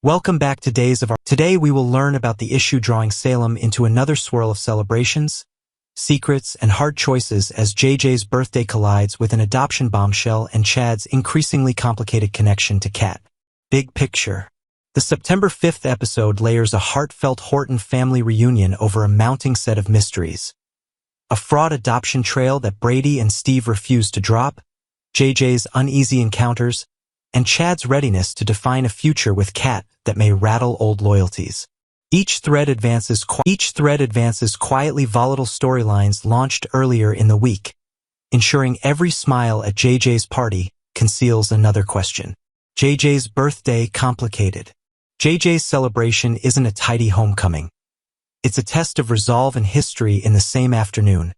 Welcome back to Today we will learn about the issue drawing Salem into another swirl of celebrations, secrets, and hard choices as JJ's birthday collides with an adoption bombshell and Chad's increasingly complicated connection to Kat. Big picture. The September 5th episode layers a heartfelt Horton family reunion over a mounting set of mysteries. A fraught adoption trail that Brady and Steve refuse to drop, JJ's uneasy encounters, and Chad's readiness to define a future with Kat that may rattle old loyalties. Each thread advances quietly volatile storylines launched earlier in the week, ensuring every smile at JJ's party conceals another question. JJ's birthday complicated. JJ's celebration isn't a tidy homecoming. It's a test of resolve and history in the same afternoon,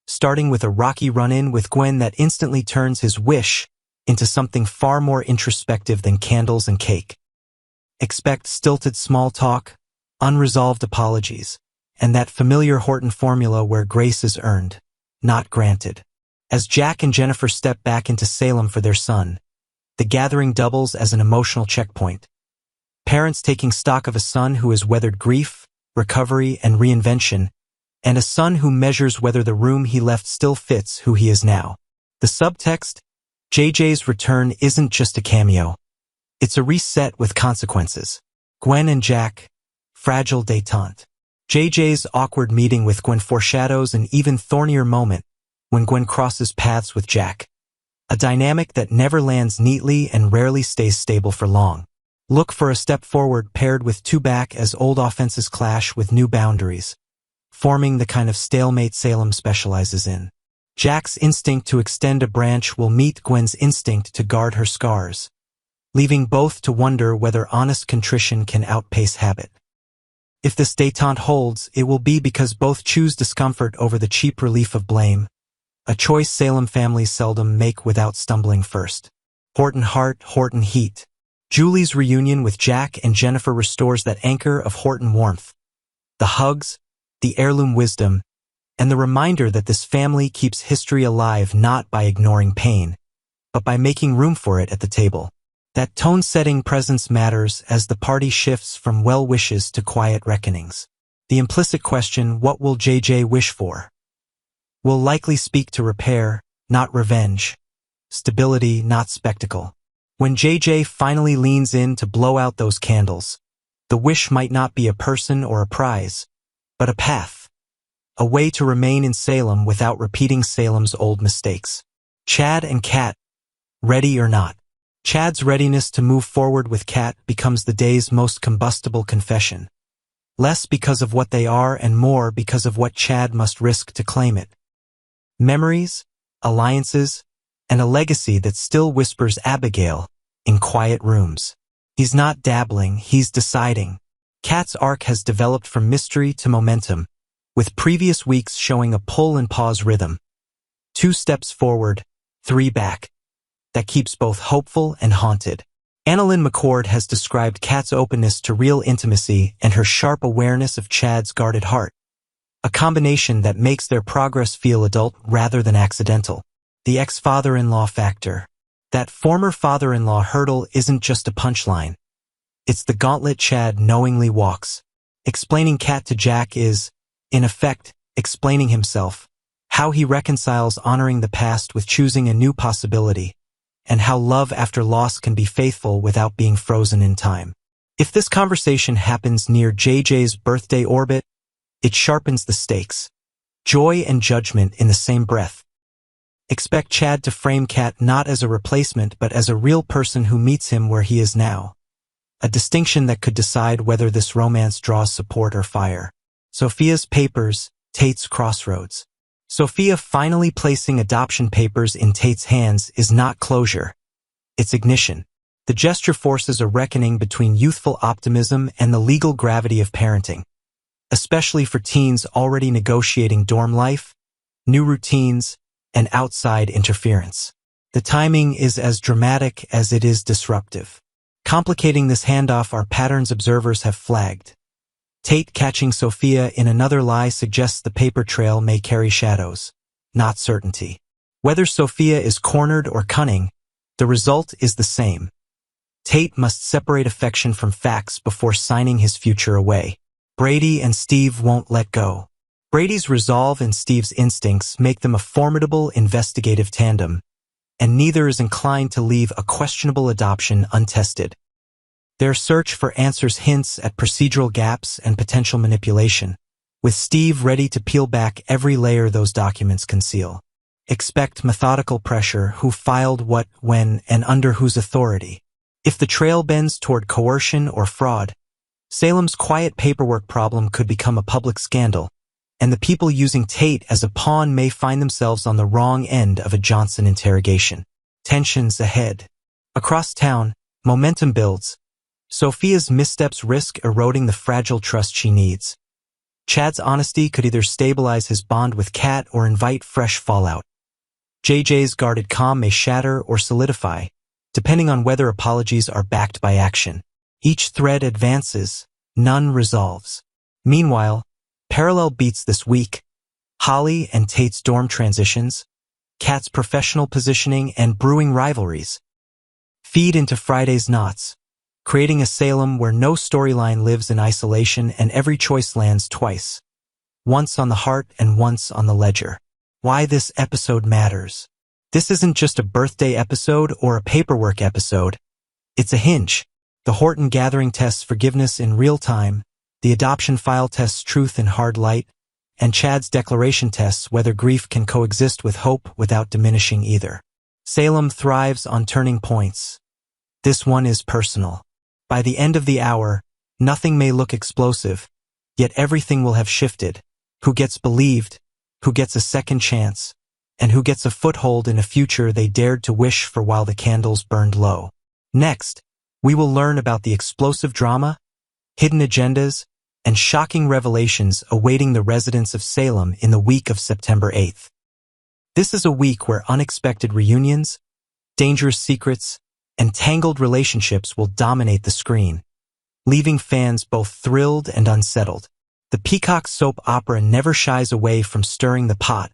starting with a rocky run-in with Gwen that instantly turns his wish into something far more introspective than candles and cake. Expect stilted small talk, unresolved apologies, and that familiar Horton formula where grace is earned, not granted. As Jack and Jennifer step back into Salem for their son, the gathering doubles as an emotional checkpoint. Parents taking stock of a son who has weathered grief, recovery, and reinvention, and a son who measures whether the room he left still fits who he is now. The subtext? JJ's return isn't just a cameo. It's a reset with consequences. Gwen and Jack, fragile détente. JJ's awkward meeting with Gwen foreshadows an even thornier moment when Gwen crosses paths with Jack. A dynamic that never lands neatly and rarely stays stable for long. Look for a step forward paired with two back as old offenses clash with new boundaries, forming the kind of stalemate Salem specializes in. Jack's instinct to extend a branch will meet Gwen's instinct to guard her scars, leaving both to wonder whether honest contrition can outpace habit. If this détente holds, it will be because both choose discomfort over the cheap relief of blame, a choice Salem families seldom make without stumbling first. Horton heart, Horton heat. Julie's reunion with Jack and Jennifer restores that anchor of Horton warmth. The hugs, the heirloom wisdom, and the reminder that this family keeps history alive not by ignoring pain, but by making room for it at the table. That tone-setting presence matters as the party shifts from well wishes to quiet reckonings. The implicit question, what will JJ wish for? Will likely speak to repair, not revenge, stability, not spectacle. When JJ finally leans in to blow out those candles, the wish might not be a person or a prize, but a path. A way to remain in Salem without repeating Salem's old mistakes. Chad and Kat, ready or not. Chad's readiness to move forward with Kat becomes the day's most combustible confession. Less because of what they are and more because of what Chad must risk to claim it. Memories, alliances, and a legacy that still whispers Abigail in quiet rooms. He's not dabbling, he's deciding. Kat's arc has developed from mystery to momentum, with previous weeks showing a pull and pause rhythm. 2 steps forward, 3 back. That keeps both hopeful and haunted. Annalyn McCord has described Kat's openness to real intimacy and her sharp awareness of Chad's guarded heart, a combination that makes their progress feel adult rather than accidental. The ex-father-in-law factor. That former father-in-law hurdle isn't just a punchline. It's the gauntlet Chad knowingly walks. Explaining Kat to Jack is, in effect, explaining himself, how he reconciles honoring the past with choosing a new possibility, and how love after loss can be faithful without being frozen in time. If this conversation happens near JJ's birthday orbit, it sharpens the stakes. Joy and judgment in the same breath. Expect Chad to frame Kat not as a replacement but as a real person who meets him where he is now. A distinction that could decide whether this romance draws support or fire. Sophia's papers, Tate's crossroads. Sophia finally placing adoption papers in Tate's hands is not closure. It's ignition. The gesture forces a reckoning between youthful optimism and the legal gravity of parenting, especially for teens already negotiating dorm life, new routines, and outside interference. The timing is as dramatic as it is disruptive. Complicating this handoff are patterns observers have flagged. Tate catching Sophia in another lie suggests the paper trail may carry shadows, not certainty. Whether Sophia is cornered or cunning, the result is the same. Tate must separate affection from facts before signing his future away. Brady and Steve won't let go. Brady's resolve and Steve's instincts make them a formidable investigative tandem, and neither is inclined to leave a questionable adoption untested. Their search for answers hints at procedural gaps and potential manipulation, with Steve ready to peel back every layer those documents conceal. Expect methodical pressure: who filed what, when, and under whose authority. If the trail bends toward coercion or fraud, Salem's quiet paperwork problem could become a public scandal, and the people using Tate as a pawn may find themselves on the wrong end of a Johnson interrogation. Tensions ahead. Across town, momentum builds. Sophia's missteps risk eroding the fragile trust she needs. Chad's honesty could either stabilize his bond with Kat or invite fresh fallout. JJ's guarded calm may shatter or solidify, depending on whether apologies are backed by action. Each thread advances, none resolves. Meanwhile, parallel beats this week: Holly and Tate's dorm transitions, Kat's professional positioning, and brewing rivalries feed into Friday's knots, creating a Salem where no storyline lives in isolation and every choice lands twice, once on the heart and once on the ledger. Why this episode matters. This isn't just a birthday episode or a paperwork episode. It's a hinge. The Horton gathering tests forgiveness in real time, the adoption file tests truth in hard light, and Chad's declaration tests whether grief can coexist with hope without diminishing either. Salem thrives on turning points. This one is personal. By the end of the hour, nothing may look explosive, yet everything will have shifted. Who gets believed, who gets a second chance, and who gets a foothold in a future they dared to wish for while the candles burned low. Next, we will learn about the explosive drama, hidden agendas, and shocking revelations awaiting the residents of Salem in the week of September 8th. This is a week where unexpected reunions, dangerous secrets, and tangled relationships will dominate the screen, leaving fans both thrilled and unsettled. The Peacock soap opera never shies away from stirring the pot,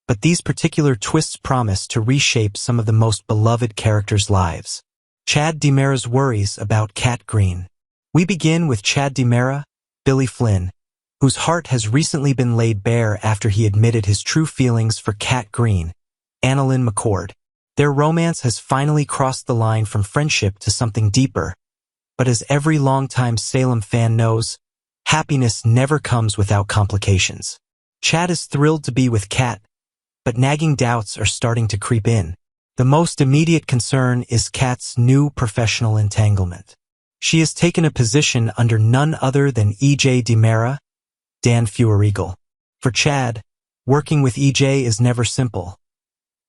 but these particular twists promise to reshape some of the most beloved characters' lives. Chad DiMera's worries about Kat Green. We begin with Chad DiMera, Billy Flynn, whose heart has recently been laid bare after he admitted his true feelings for Kat Green, Annalyn McCord. Their romance has finally crossed the line from friendship to something deeper, but as every longtime Salem fan knows, happiness never comes without complications. Chad is thrilled to be with Kat, but nagging doubts are starting to creep in. The most immediate concern is Kat's new professional entanglement. She has taken a position under none other than E.J. DiMera, Dan Feuerriegel. For Chad, working with E.J. is never simple.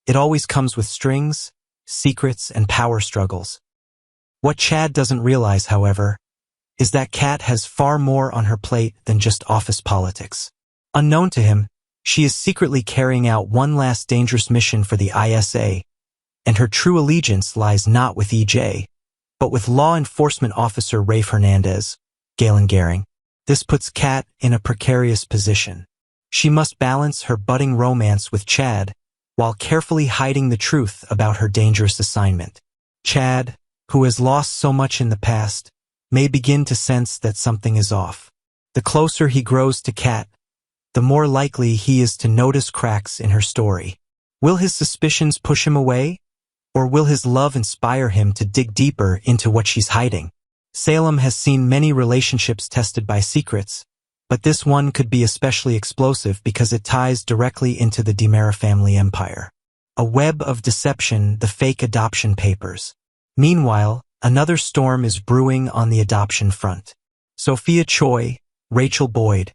It always comes with strings, secrets, and power struggles. What Chad doesn't realize, however, is that Kat has far more on her plate than just office politics. Unknown to him, she is secretly carrying out one last dangerous mission for the ISA, and her true allegiance lies not with E.J., but with law enforcement officer Rafe Hernandez, Galen Gehring. This puts Kat in a precarious position. She must balance her budding romance with Chad while carefully hiding the truth about her dangerous assignment. Chad, who has lost so much in the past, may begin to sense that something is off. The closer he grows to Kat, the more likely he is to notice cracks in her story. Will his suspicions push him away? Or will his love inspire him to dig deeper into what she's hiding? Salem has seen many relationships tested by secrets, but this one could be especially explosive because it ties directly into the DiMera family empire. A web of deception, the fake adoption papers. Meanwhile, another storm is brewing on the adoption front. Sophia Choi, Rachel Boyd,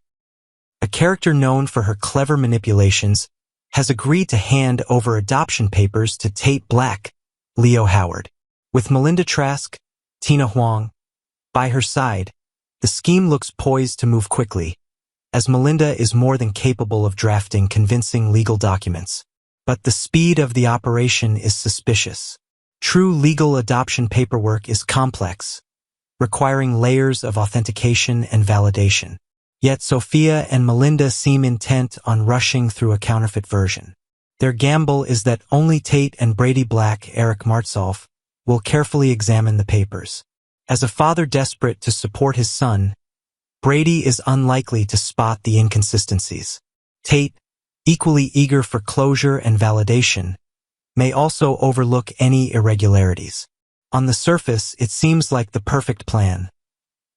a character known for her clever manipulations, has agreed to hand over adoption papers to Tate Black, Leo Howard. With Melinda Trask, Tina Huang, by her side, the scheme looks poised to move quickly, as Melinda is more than capable of drafting convincing legal documents. But the speed of the operation is suspicious. True legal adoption paperwork is complex, requiring layers of authentication and validation. Yet Sophia and Melinda seem intent on rushing through a counterfeit version. Their gamble is that only Tate and Brady Black, Eric Martsolf, will carefully examine the papers. As a father desperate to support his son, Brady is unlikely to spot the inconsistencies. Tate, equally eager for closure and validation, may also overlook any irregularities. On the surface, it seems like the perfect plan.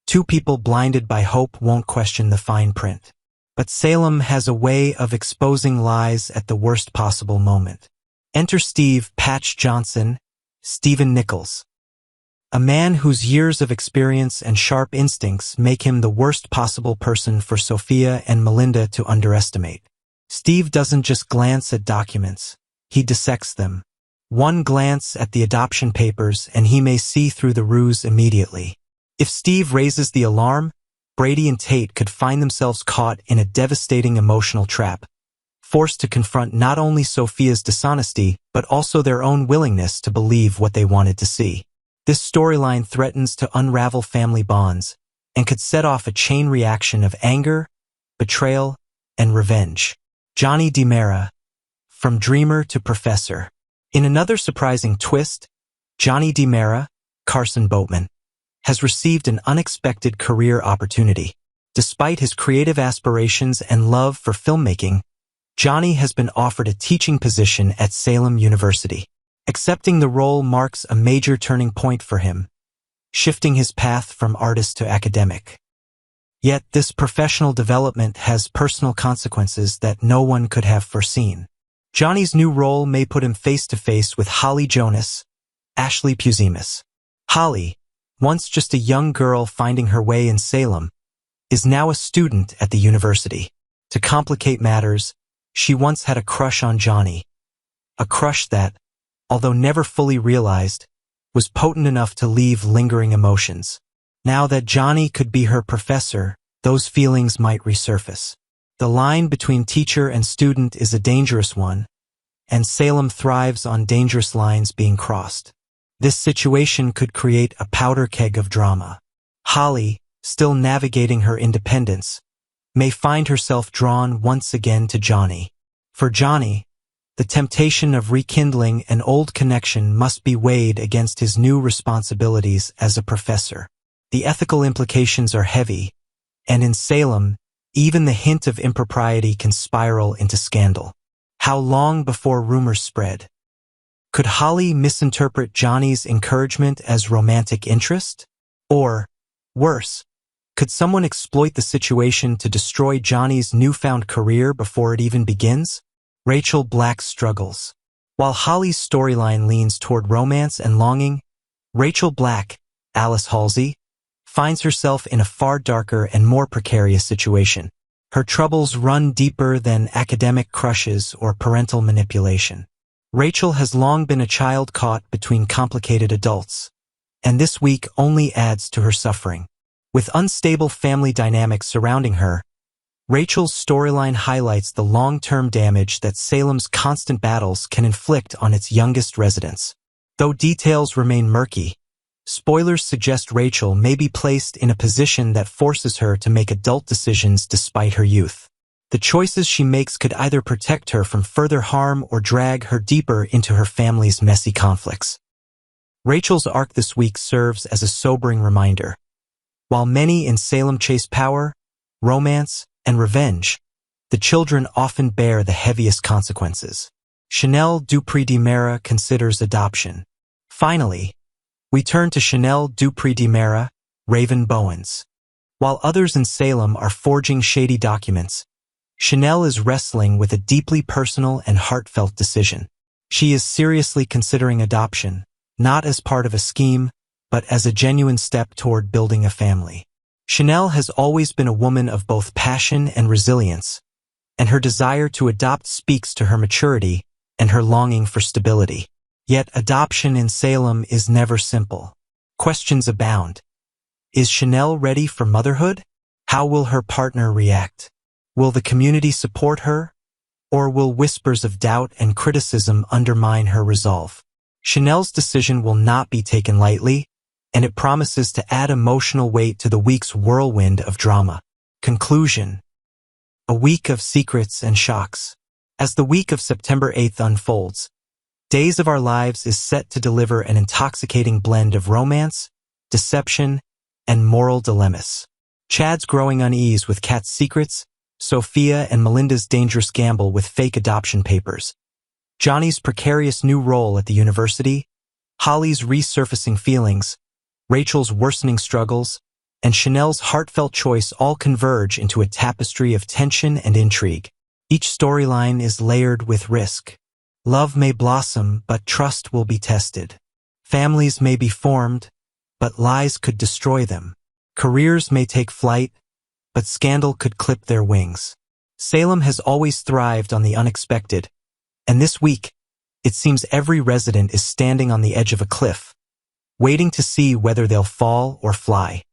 Two people blinded by hope won't question the fine print. But Salem has a way of exposing lies at the worst possible moment. Enter Steve Patch Johnson, Stephen Nichols. A man whose years of experience and sharp instincts make him the worst possible person for Sophia and Melinda to underestimate. Steve doesn't just glance at documents, he dissects them. One glance at the adoption papers and he may see through the ruse immediately. If Steve raises the alarm, Brady and Tate could find themselves caught in a devastating emotional trap, forced to confront not only Sophia's dishonesty, but also their own willingness to believe what they wanted to see. This storyline threatens to unravel family bonds and could set off a chain reaction of anger, betrayal, and revenge. Johnny DiMera, from dreamer to professor. In another surprising twist, Johnny DiMera, Carson Boatman, has received an unexpected career opportunity. Despite his creative aspirations and love for filmmaking, Johnny has been offered a teaching position at Salem University. Accepting the role marks a major turning point for him, shifting his path from artist to academic. Yet this professional development has personal consequences that no one could have foreseen. Johnny's new role may put him face to face with Holly Jonas, Ashley Puzimis. Holly, once just a young girl finding her way in Salem, is now a student at the university. To complicate matters, she once had a crush on Johnny. A crush that, although never fully realized, was potent enough to leave lingering emotions. Now that Johnny could be her professor, those feelings might resurface. The line between teacher and student is a dangerous one, and Salem thrives on dangerous lines being crossed. This situation could create a powder keg of drama. Holly, still navigating her independence, may find herself drawn once again to Johnny. For Johnny, the temptation of rekindling an old connection must be weighed against his new responsibilities as a professor. The ethical implications are heavy, and in Salem, even the hint of impropriety can spiral into scandal. How long before rumors spread? Could Holly misinterpret Johnny's encouragement as romantic interest? Or, worse, could someone exploit the situation to destroy Johnny's newfound career before it even begins? Rachel Black struggles. While Holly's storyline leans toward romance and longing, Rachel Black, Alice Halsey, finds herself in a far darker and more precarious situation. Her troubles run deeper than academic crushes or parental manipulation. Rachel has long been a child caught between complicated adults, and this week only adds to her suffering. With unstable family dynamics surrounding her, Rachel's storyline highlights the long-term damage that Salem's constant battles can inflict on its youngest residents. Though details remain murky, spoilers suggest Rachel may be placed in a position that forces her to make adult decisions despite her youth. The choices she makes could either protect her from further harm or drag her deeper into her family's messy conflicts. Rachel's arc this week serves as a sobering reminder. While many in Salem chase power, romance, and revenge, the children often bear the heaviest consequences. Chanel Dupree DiMera considers adoption. Finally, we turn to Chanel Dupree DiMera, Raven Bowens. While others in Salem are forging shady documents, Chanel is wrestling with a deeply personal and heartfelt decision. She is seriously considering adoption, not as part of a scheme, but as a genuine step toward building a family. Chanel has always been a woman of both passion and resilience, and her desire to adopt speaks to her maturity and her longing for stability. Yet adoption in Salem is never simple. Questions abound. Is Chanel ready for motherhood? How will her partner react? Will the community support her? Or will whispers of doubt and criticism undermine her resolve? Chanel's decision will not be taken lightly, and it promises to add emotional weight to the week's whirlwind of drama. Conclusion. A week of secrets and shocks. As the week of September 8th unfolds, Days of Our Lives is set to deliver an intoxicating blend of romance, deception, and moral dilemmas. Chad's growing unease with Kat's secrets, Sophia and Melinda's dangerous gamble with fake adoption papers, Johnny's precarious new role at the university, Holly's resurfacing feelings, Rachel's worsening struggles, and Chanel's heartfelt choice all converge into a tapestry of tension and intrigue. Each storyline is layered with risk. Love may blossom, but trust will be tested. Families may be formed, but lies could destroy them. Careers may take flight, but scandal could clip their wings. Salem has always thrived on the unexpected, and this week, it seems every resident is standing on the edge of a cliff, waiting to see whether they'll fall or fly.